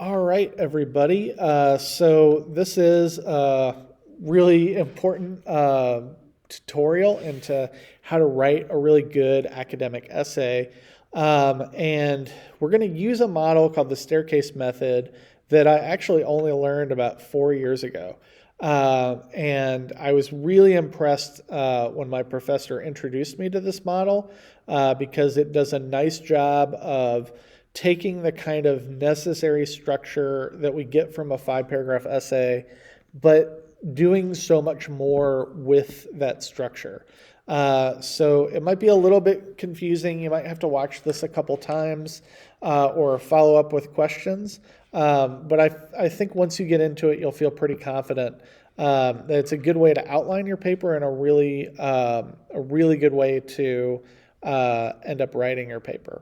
All right, everybody. So this is a really important tutorial into how to write a really good academic essay. And we're going to use a model called the staircase method that I actually only learned about 4 years ago. And I was really impressed when my professor introduced me to this model because it does a nice job of taking the kind of necessary structure that we get from a 5 paragraph essay, but doing so much more with that structure. So it might be a little bit confusing. You might have to watch this a couple times or follow up with questions. But I think once you get into it, you'll feel pretty confident that it's a good way to outline your paper and a really good way to end up writing your paper.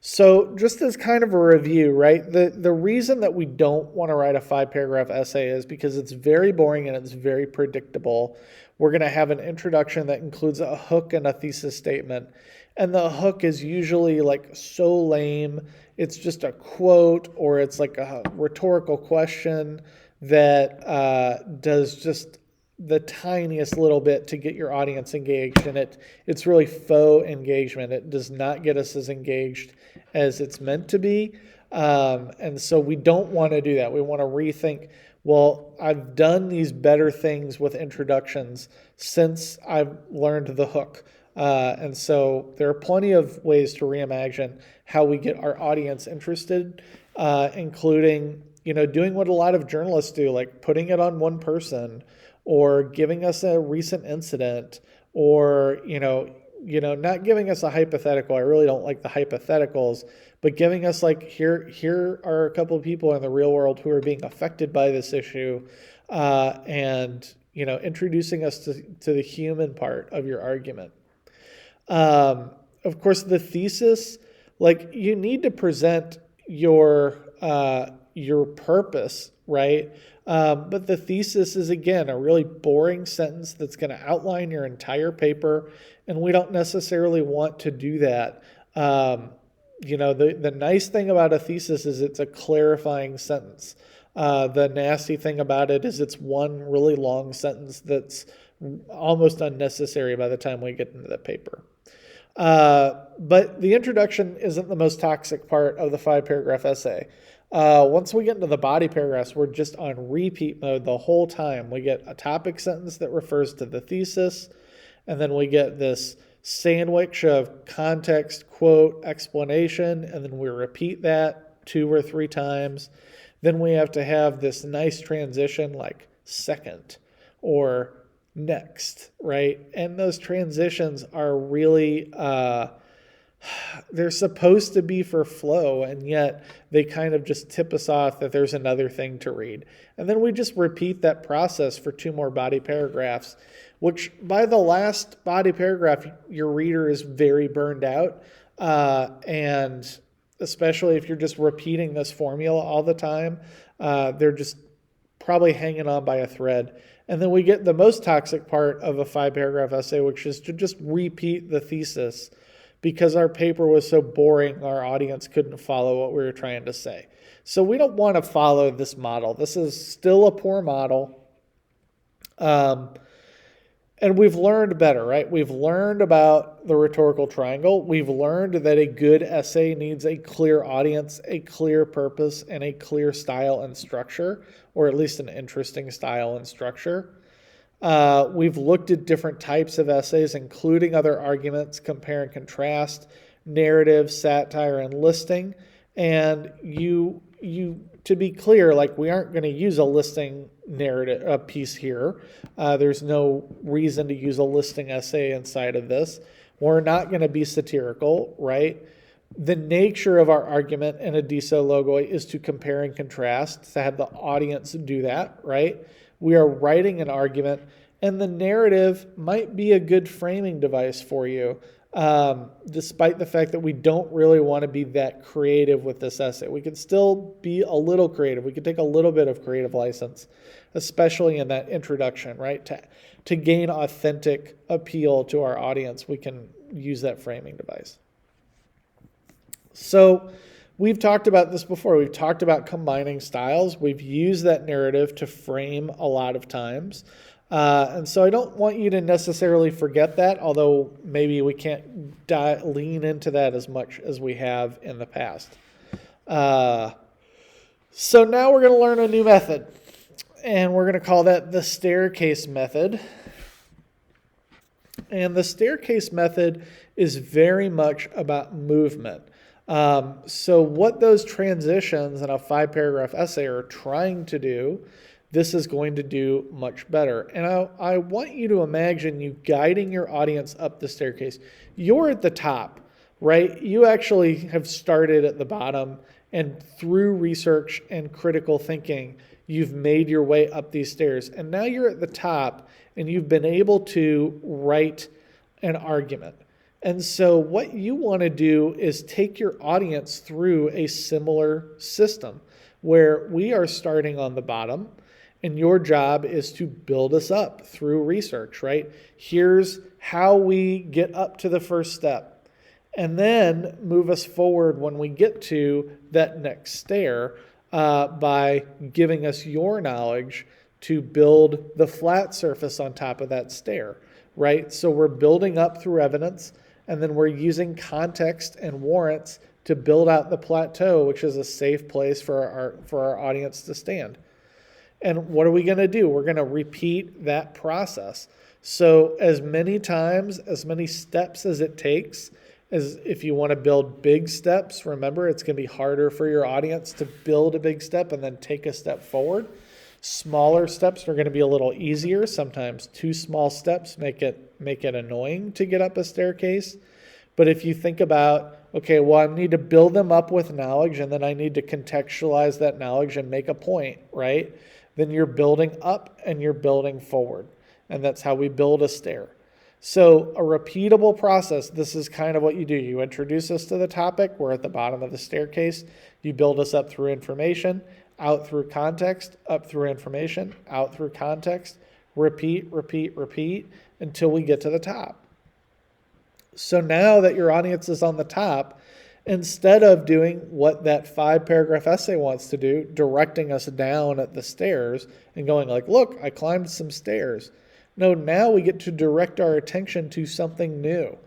So just as kind of a review, right? The reason that we don't want to write a 5 paragraph essay is because it's very boring and it's very predictable. We're going to have an introduction that includes a hook and a thesis statement. And the hook is usually like so lame. It's just a quote or it's like a rhetorical question that does just the tiniest little bit to get your audience engaged, and it's really faux engagement. It does not get us as engaged as it's meant to be, and so we don't want to do that. We want to rethink, well, I've done these better things with introductions since I've learned the hook, and so there are plenty of ways to reimagine how we get our audience interested, including doing what a lot of journalists do, like putting it on one person or giving us a recent incident or not giving us a hypothetical. I really don't like the hypotheticals, but giving us like here are a couple of people in the real world who are being affected by this issue, and introducing us to the human part of your argument. Of course, the thesis, like you need to present your purpose, right? But the thesis is, again, a really boring sentence that's going to outline your entire paper, and we don't necessarily want to do that. The nice thing about a thesis is it's a clarifying sentence. The nasty thing about it is it's one really long sentence that's almost unnecessary by the time we get into the paper. But the introduction isn't the most toxic part of the 5 paragraph essay. Once we get into the body paragraphs, we're just on repeat mode the whole time. We get a topic sentence that refers to the thesis, and then we get this sandwich of context, quote, explanation, and then we repeat that 2 or 3 times. Then we have to have this nice transition like second or next, right? And those transitions are really they're supposed to be for flow, and yet they kind of just tip us off that there's another thing to read. And then we just repeat that process for 2 more body paragraphs, which by the last body paragraph, your reader is very burned out. And especially if you're just repeating this formula all the time, they're just probably hanging on by a thread. And then we get the most toxic part of a 5 paragraph essay, which is to just repeat the thesis because our paper was so boring, our audience couldn't follow what we were trying to say. So we don't want to follow this model. This is still a poor model. And we've learned better, right? We've learned about the rhetorical triangle. We've learned that a good essay needs a clear audience, a clear purpose, and a clear style and structure, or at least an interesting style and structure. We've looked at different types of essays, including other arguments, compare and contrast, narrative, satire, and listing. And you to be clear, like we aren't going to use a listing narrative piece here. There's no reason to use a listing essay inside of this. We're not going to be satirical, right? The nature of our argument in a DSO logoi is to compare and contrast, to have the audience do that, right? We are writing an argument, and the narrative might be a good framing device for you, despite the fact that we don't really want to be that creative with this essay. We can still be a little creative. We can take a little bit of creative license, especially in that introduction, right? To gain authentic appeal to our audience, we can use that framing device. So we've talked about this before. We've talked about combining styles. We've used that narrative to frame a lot of times. And so I don't want you to necessarily forget that, although maybe we can't lean into that as much as we have in the past. So now we're going to learn a new method, and we're going to call that the staircase method. And the staircase method is very much about movement. So what those transitions in a 5-paragraph essay are trying to do, this is going to do much better. And I want you to imagine you guiding your audience up the staircase. You're at the top, right? You actually have started at the bottom, and through research and critical thinking, you've made your way up these stairs. And now you're at the top, and you've been able to write an argument. And so what you want to do is take your audience through a similar system where we are starting on the bottom, and your job is to build us up through research, right? Here's how we get up to the first step, and then move us forward when we get to that next stair by giving us your knowledge to build the flat surface on top of that stair, right? So we're building up through evidence, and then we're using context and warrants to build out the plateau, which is a safe place for our audience to stand. And what are we going to do? We're going to repeat that process. So as many times, as many steps as it takes, as if you want to build big steps, remember it's going to be harder for your audience to build a big step and then take a step forward. Smaller steps are going to be a little easier. Sometimes 2 small steps make it annoying to get up a staircase. But if you think about, okay, well, I need to build them up with knowledge, and then I need to contextualize that knowledge and make a point, right? Then you're building up and you're building forward. And that's how we build a stair. So a repeatable process, this is kind of what you do. You introduce us to the topic. We're at the bottom of the staircase. You build us up through information, out through context, up through information, out through context. Repeat, repeat, repeat until we get to the top. So now that your audience is on the top, instead of doing what that 5-paragraph essay wants to do, directing us down at the stairs and going like, look, I climbed some stairs. No, now we get to direct our attention to something new,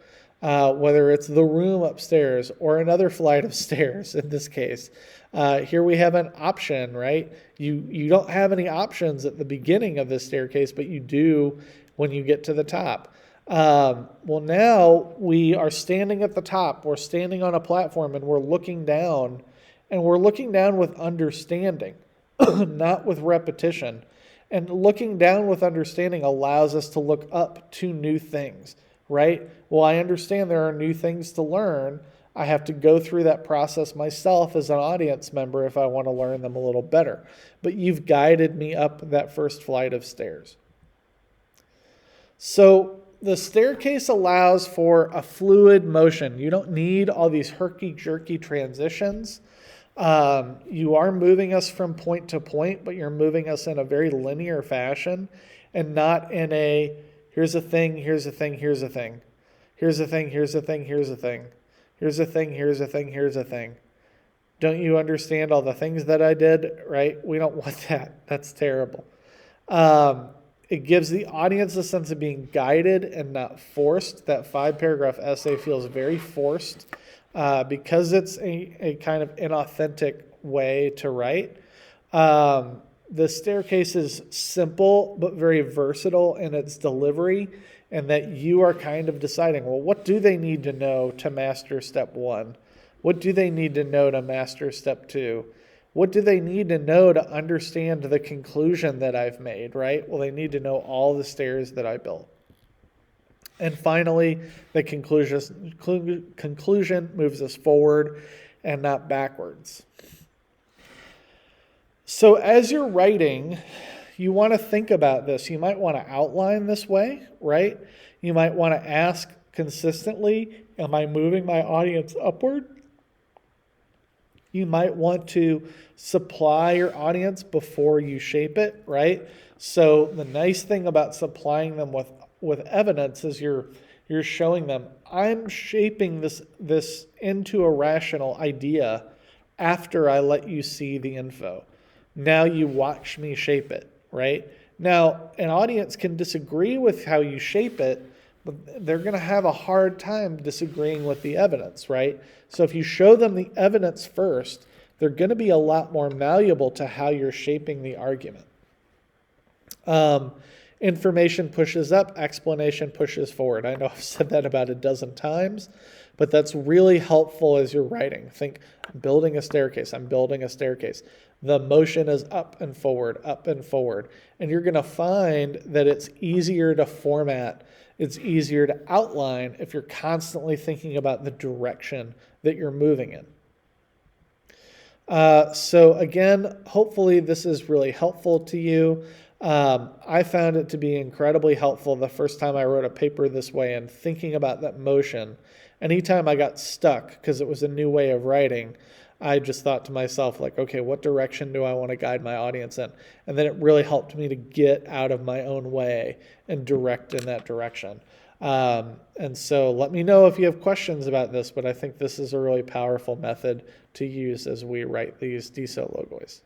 whether it's the room upstairs or another flight of stairs in this case. Here we have an option, right? You don't have any options at the beginning of this staircase, but you do when you get to the top. Well, now we are standing at the top. We're standing on a platform, and we're looking down, with understanding, not with repetition. And looking down with understanding allows us to look up to new things, right? Well, I understand there are new things to learn. I have to go through that process myself as an audience member if I want to learn them a little better. But you've guided me up that first flight of stairs. So the staircase allows for a fluid motion. You don't need all these herky-jerky transitions. You are moving us from point to point, but you're moving us in a very linear fashion and not in a, here's a thing, here's a thing, here's a thing. Here's a thing, here's a thing, here's a thing. Here's a thing, here's a thing, here's a thing. Don't you understand all the things that I did, right? We don't want that. That's terrible. It gives the audience a sense of being guided and not forced. That 5-paragraph essay feels very forced. Because it's a kind of inauthentic way to write. The staircase is simple but very versatile in its delivery, and that you are kind of deciding, well, what do they need to know to master step 1? What do they need to know to master step 2? What do they need to know to understand the conclusion that I've made, right? Well, they need to know all the stairs that I built. And finally, the conclusion moves us forward and not backwards. So as you're writing, you want to think about this. You might want to outline this way, right? You might want to ask consistently, am I moving my audience upward? You might want to supply your audience before you shape it, right? So the nice thing about supplying them with evidence is you're showing them, I'm shaping this into a rational idea after I let you see the info. Now you watch me shape it, right? Now, an audience can disagree with how you shape it, but they're going to have a hard time disagreeing with the evidence, right? So if you show them the evidence first, they're going to be a lot more malleable to how you're shaping the argument. Information pushes up, explanation pushes forward. I know I've said that about a dozen times, but that's really helpful as you're writing. Think, I'm building a staircase, I'm building a staircase. The motion is up and forward, and you're going to find that it's easier to format, it's easier to outline if you're constantly thinking about the direction that you're moving in. So again, hopefully this is really helpful to you. I found it to be incredibly helpful the first time I wrote a paper this way and thinking about that motion. Anytime I got stuck, because it was a new way of writing, I just thought to myself, like, okay, what direction do I want to guide my audience in? And then it really helped me to get out of my own way and direct in that direction. And so let me know if you have questions about this, but I think this is a really powerful method to use as we write these DSO logos.